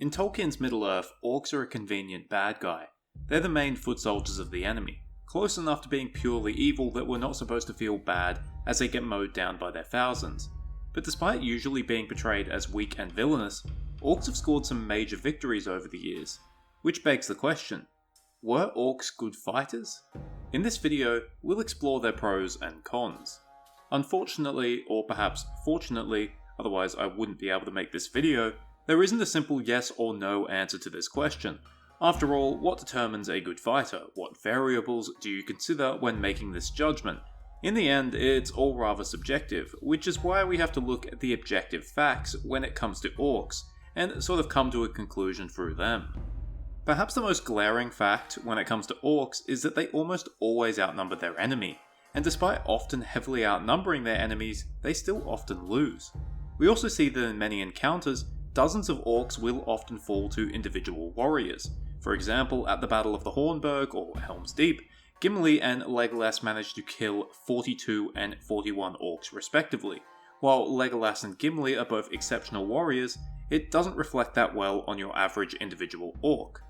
In Tolkien's Middle-earth, orcs are a convenient bad guy. They're the main foot soldiers of the enemy, close enough to being purely evil that we're not supposed to feel bad as they get mowed down by their thousands. But despite usually being portrayed as weak and villainous, orcs have scored some major victories over the years. Which begs the question, were orcs good fighters? In this video, we'll explore their pros and cons. Unfortunately, or perhaps fortunately, otherwise I wouldn't be able to make this video, there isn't a simple yes or no answer to this question. After all, what determines a good fighter? What variables do you consider when making this judgment? In the end, it's all rather subjective, which is why we have to look at the objective facts when it comes to orcs, and sort of come to a conclusion through them. Perhaps the most glaring fact when it comes to orcs is that they almost always outnumber their enemy, and despite often heavily outnumbering their enemies, they still often lose. We also see that in many encounters, dozens of orcs will often fall to individual warriors. For example, at the Battle of the Hornburg or Helm's Deep, Gimli and Legolas managed to kill 42 and 41 orcs respectively. While Legolas and Gimli are both exceptional warriors, it doesn't reflect that well on your average individual orc.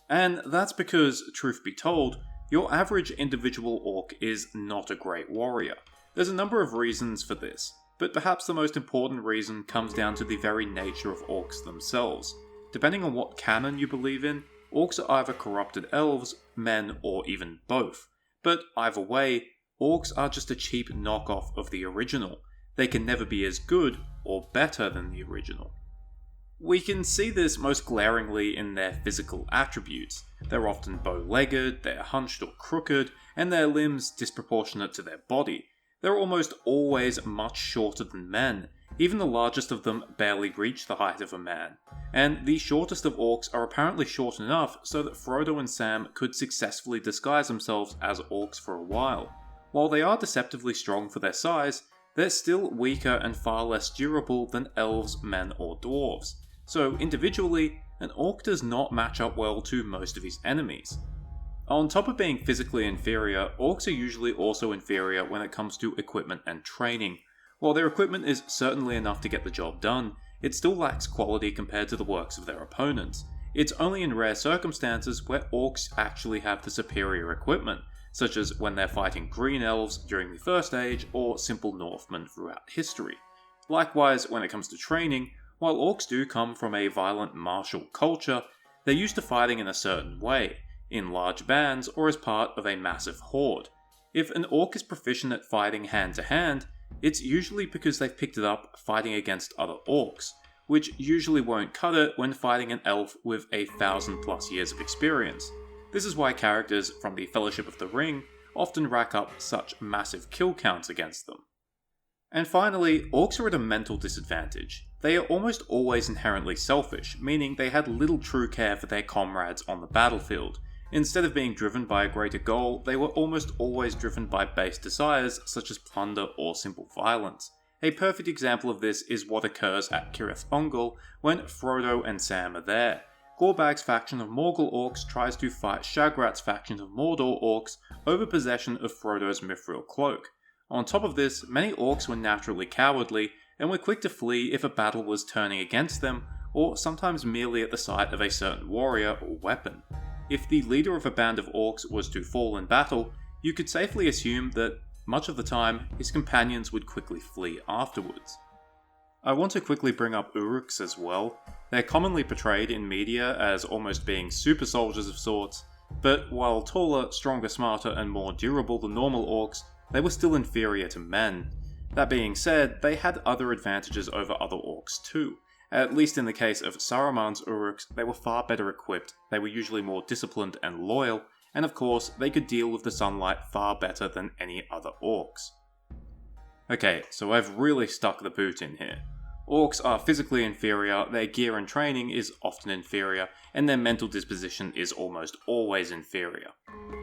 And that's because, truth be told, your average individual orc is not a great warrior. There's a number of reasons for this, but perhaps the most important reason comes down to the very nature of orcs themselves. Depending on what canon you believe in, orcs are either corrupted elves, men, or even both. But either way, orcs are just a cheap knockoff of the original. They can never be as good or better than the original. We can see this most glaringly in their physical attributes. They're often bow-legged, they're hunched or crooked, and their limbs disproportionate to their body. They're almost always much shorter than men. Even the largest of them barely reach the height of a man. And the shortest of orcs are apparently short enough so that Frodo and Sam could successfully disguise themselves as orcs for a while. While they are deceptively strong for their size, they're still weaker and far less durable than elves, men, or dwarves. So individually, an orc does not match up well to most of his enemies. On top of being physically inferior, orcs are usually also inferior when it comes to equipment and training. While their equipment is certainly enough to get the job done, it still lacks quality compared to the works of their opponents. It's only in rare circumstances where orcs actually have the superior equipment, such as when they're fighting green elves during the First Age or simple Northmen throughout history. Likewise, when it comes to training, while orcs do come from a violent martial culture, they're used to fighting in a certain way, in large bands or as part of a massive horde. If an orc is proficient at fighting hand to hand, it's usually because they've picked it up fighting against other orcs, which usually won't cut it when fighting an elf with 1,000+ years of experience. This is why characters from the Fellowship of the Ring often rack up such massive kill counts against them. And finally, orcs are at a mental disadvantage. They are almost always inherently selfish, meaning they had little true care for their comrades on the battlefield. Instead of being driven by a greater goal, they were almost always driven by base desires such as plunder or simple violence. A perfect example of this is what occurs at Cirith Ungol when Frodo and Sam are there. Gorbag's faction of Morgul orcs tries to fight Shagrat's faction of Mordor orcs over possession of Frodo's Mithril cloak. On top of this, many orcs were naturally cowardly and were quick to flee if a battle was turning against them, or sometimes merely at the sight of a certain warrior or weapon. If the leader of a band of orcs was to fall in battle, you could safely assume that, much of the time, his companions would quickly flee afterwards. I want to quickly bring up Uruks as well. They're commonly portrayed in media as almost being super soldiers of sorts, but while taller, stronger, smarter, and more durable than normal orcs, they were still inferior to men. That being said, they had other advantages over other orcs too. At least in the case of Saruman's Uruks, they were far better equipped, they were usually more disciplined and loyal, and of course, they could deal with the sunlight far better than any other orcs. Okay, so I've really stuck the boot in here. Orcs are physically inferior, their gear and training is often inferior, and their mental disposition is almost always inferior.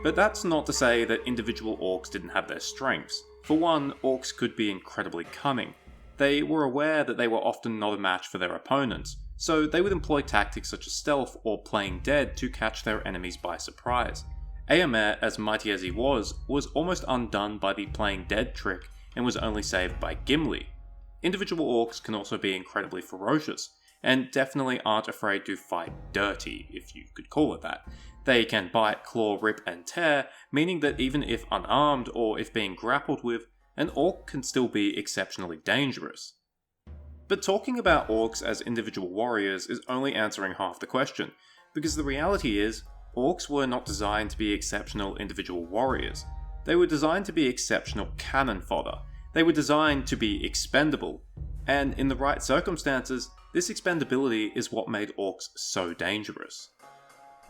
But that's not to say that individual orcs didn't have their strengths. For one, orcs could be incredibly cunning. They were aware that they were often not a match for their opponents, so they would employ tactics such as stealth or playing dead to catch their enemies by surprise. Eomer, as mighty as he was almost undone by the playing dead trick and was only saved by Gimli. Individual orcs can also be incredibly ferocious, and definitely aren't afraid to fight dirty, if you could call it that. They can bite, claw, rip, and tear, meaning that even if unarmed or if being grappled with, an orc can still be exceptionally dangerous. But talking about orcs as individual warriors is only answering half the question, because the reality is, orcs were not designed to be exceptional individual warriors. They were designed to be exceptional cannon fodder. They were designed to be expendable, and in the right circumstances, this expendability is what made orcs so dangerous.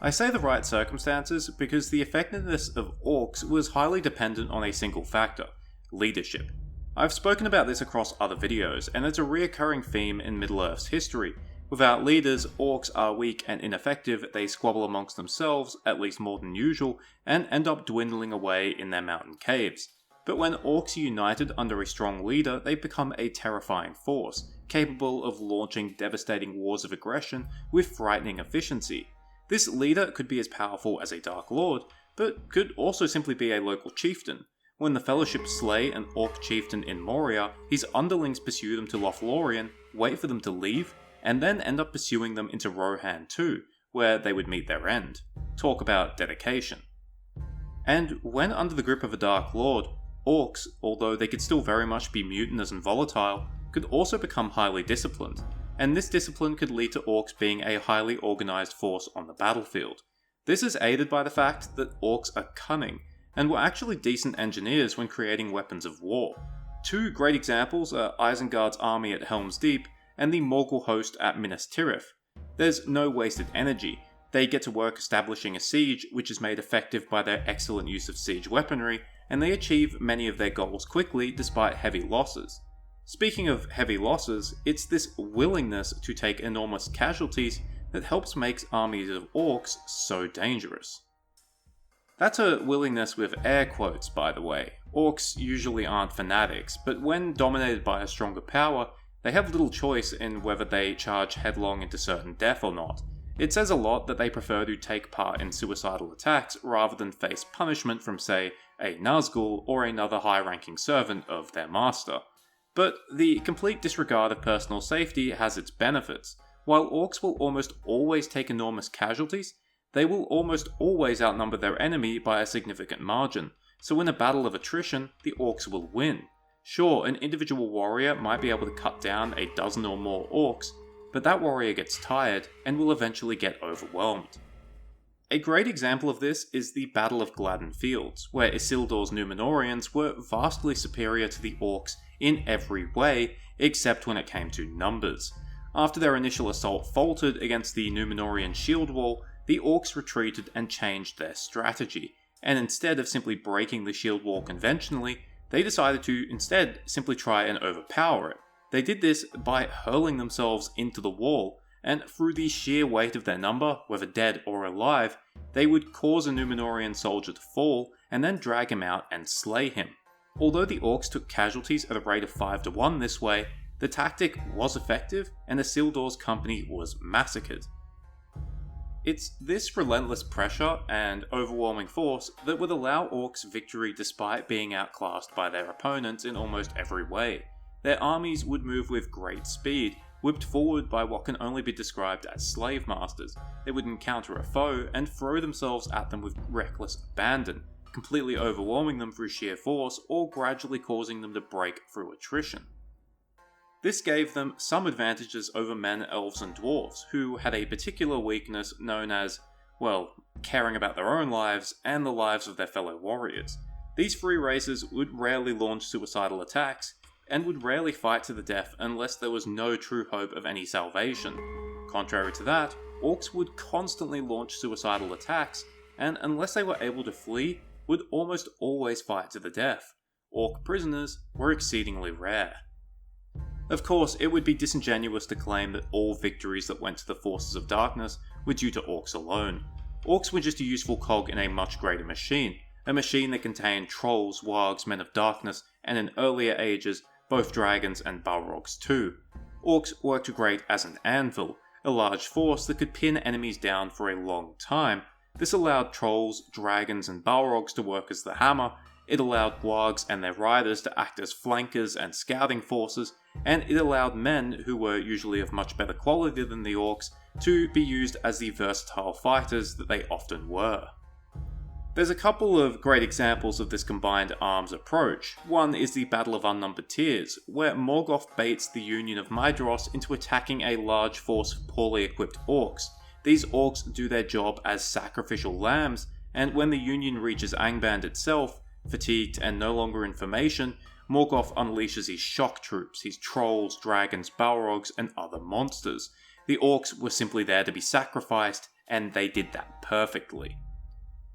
I say the right circumstances because the effectiveness of orcs was highly dependent on a single factor: leadership. I've spoken about this across other videos, and it's a reoccurring theme in Middle-earth's history. Without leaders, orcs are weak and ineffective, they squabble amongst themselves, at least more than usual, and end up dwindling away in their mountain caves. But when orcs are united under a strong leader, they become a terrifying force, capable of launching devastating wars of aggression with frightening efficiency. This leader could be as powerful as a Dark Lord, but could also simply be a local chieftain. When the Fellowship slay an orc chieftain in Moria, his underlings pursue them to Lothlorien, wait for them to leave, and then end up pursuing them into Rohan too, where they would meet their end. Talk about dedication. And when under the grip of a Dark Lord, orcs, although they could still very much be mutinous and volatile, could also become highly disciplined, and this discipline could lead to orcs being a highly organised force on the battlefield. This is aided by the fact that orcs are cunning, and were actually decent engineers when creating weapons of war. Two great examples are Isengard's army at Helm's Deep and the Morgul host at Minas Tirith. There's no wasted energy. They get to work establishing a siege, which is made effective by their excellent use of siege weaponry, and they achieve many of their goals quickly despite heavy losses. Speaking of heavy losses, it's this willingness to take enormous casualties that helps make armies of orcs so dangerous. That's a willingness with air quotes, by the way. Orcs usually aren't fanatics, but when dominated by a stronger power, they have little choice in whether they charge headlong into certain death or not. It says a lot that they prefer to take part in suicidal attacks rather than face punishment from, say, a Nazgul or another high-ranking servant of their master. But the complete disregard of personal safety has its benefits. While orcs will almost always take enormous casualties, they will almost always outnumber their enemy by a significant margin, so in a battle of attrition, the orcs will win. Sure, an individual warrior might be able to cut down a dozen or more orcs, but that warrior gets tired and will eventually get overwhelmed. A great example of this is the Battle of Gladden Fields, where Isildur's Númenóreans were vastly superior to the orcs in every way, except when it came to numbers. After their initial assault faltered against the Númenórean shield wall, the orcs retreated and changed their strategy, and instead of simply breaking the shield wall conventionally, they decided to instead simply try and overpower it. They did this by hurling themselves into the wall, and through the sheer weight of their number, whether dead or alive, they would cause a Númenórean soldier to fall, and then drag him out and slay him. Although the orcs took casualties at a rate of 5-1 this way, the tactic was effective, and Isildur's company was massacred. It's this relentless pressure and overwhelming force that would allow orcs victory despite being outclassed by their opponents in almost every way. Their armies would move with great speed, whipped forward by what can only be described as slave masters. They would encounter a foe and throw themselves at them with reckless abandon, completely overwhelming them through sheer force or gradually causing them to break through attrition. This gave them some advantages over men, elves, and dwarves, who had a particular weakness known as, well, caring about their own lives and the lives of their fellow warriors. These three races would rarely launch suicidal attacks, and would rarely fight to the death unless there was no true hope of any salvation. Contrary to that, orcs would constantly launch suicidal attacks, and unless they were able to flee, would almost always fight to the death. Orc prisoners were exceedingly rare. Of course, it would be disingenuous to claim that all victories that went to the forces of darkness were due to orcs alone. Orcs were just a useful cog in a much greater machine, a machine that contained trolls, wargs, men of darkness, and in earlier ages, both dragons and balrogs too. Orcs worked great as an anvil, a large force that could pin enemies down for a long time. This allowed trolls, dragons, and balrogs to work as the hammer, it allowed wargs and their riders to act as flankers and scouting forces, and it allowed men, who were usually of much better quality than the orcs, to be used as the versatile fighters that they often were. There's a couple of great examples of this combined arms approach. One is the Battle of Unnumbered Tears, where Morgoth baits the Union of Maedhros into attacking a large force of poorly equipped orcs. These orcs do their job as sacrificial lambs, and when the Union reaches Angband itself, fatigued and no longer in formation, Morgoth unleashes his shock troops, his trolls, dragons, balrogs, and other monsters. The orcs were simply there to be sacrificed, and they did that perfectly.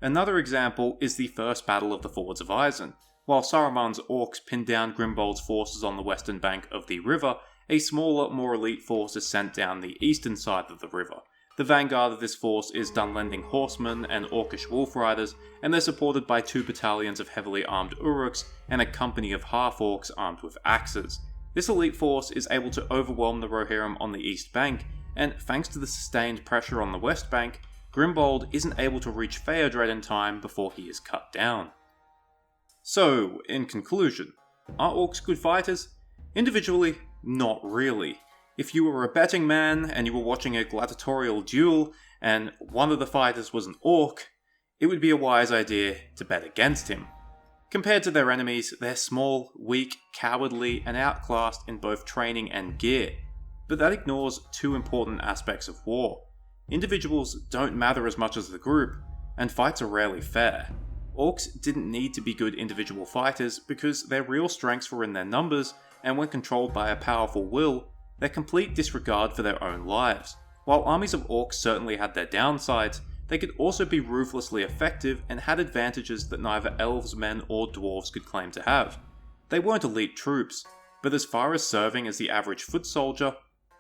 Another example is the First Battle of the Fords of Isen. While Saruman's orcs pinned down Grimbold's forces on the western bank of the river, a smaller, more elite force is sent down the eastern side of the river. The vanguard of this force is Dunlending horsemen and orcish wolf riders, and they're supported by 2 battalions of heavily armed Uruks and a company of half-orcs armed with axes. This elite force is able to overwhelm the Rohirrim on the east bank, and thanks to the sustained pressure on the west bank, Grimbold isn't able to reach Theodred in time before he is cut down. So, in conclusion, are orcs good fighters? Individually, not really. If you were a betting man and you were watching a gladiatorial duel and one of the fighters was an orc, it would be a wise idea to bet against him. Compared to their enemies, they're small, weak, cowardly, and outclassed in both training and gear. But that ignores 2 important aspects of war. Individuals don't matter as much as the group, and fights are rarely fair. Orcs didn't need to be good individual fighters because their real strengths were in their numbers, and when controlled by a powerful will, their complete disregard for their own lives. While armies of orcs certainly had their downsides, they could also be ruthlessly effective and had advantages that neither elves, men, or dwarves could claim to have. They weren't elite troops, but as far as serving as the average foot soldier,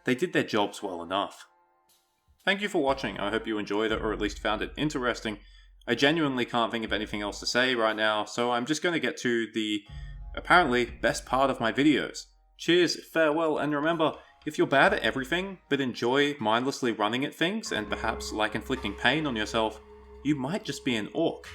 they did their jobs well enough. Thank you for watching. I hope you enjoyed it or at least found it interesting. I genuinely can't think of anything else to say right now, so I'm just going to get to the apparently best part of my videos. Cheers, farewell, and remember, if you're bad at everything but enjoy mindlessly running at things and perhaps like inflicting pain on yourself, you might just be an orc.